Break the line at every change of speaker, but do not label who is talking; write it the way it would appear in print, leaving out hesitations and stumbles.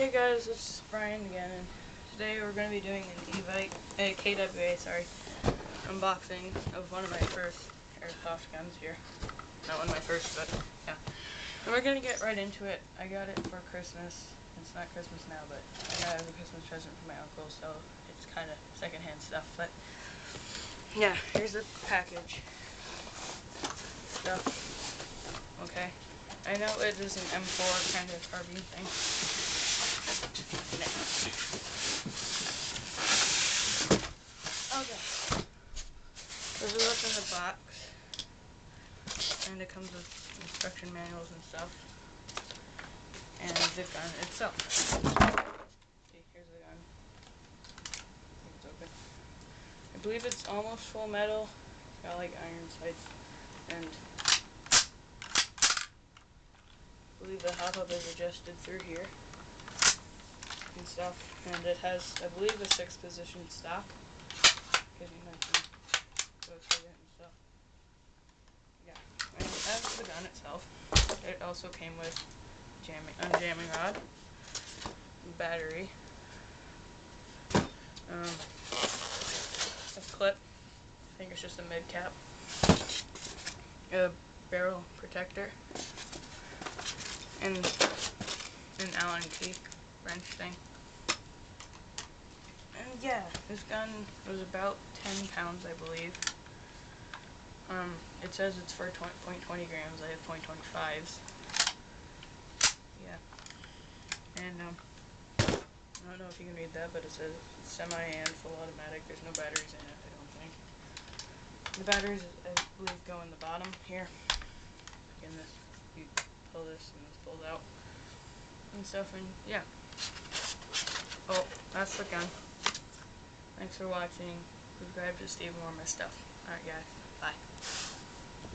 Hey guys, it's Brian again, and today we're going to be doing a KWA, unboxing of one of my first airsoft guns here. Not one of my first, but yeah. And we're going to get right into it. I got it for Christmas. It's not Christmas now, but I got it as a Christmas present from my uncle, so it's kind of secondhand stuff, but yeah, here's the package. Stuff. Okay. I know it is an M4 kind of carbine thing. Okay. This is what's in the box. And it comes with instruction manuals and stuff. And the gun itself. Okay, here's the gun. It's open. I believe it's almost full metal. It's got like iron sights. And I believe the hop-up is adjusted through here. And stuff. And it has, I believe, a 6-position stock. Because you mentioned go through it and stuff. Yeah. And as for the gun itself, it also came with jamming rod, battery, a clip, I think it's just a mid cap, a barrel protector, and an Allen key wrench thing. And yeah, this gun was about 10 pounds, I believe. It says it's for 0.20 grams. I have 0.25s. Yeah. And I don't know if you can read that, but it says semi and full automatic. There's no batteries in it, I don't think. The batteries, I believe, go in the bottom here. In this, you pull this and this pulls out and stuff. And yeah. Oh, that's the gun. Thanks for watching. Subscribe to see more of my stuff. Alright guys, bye.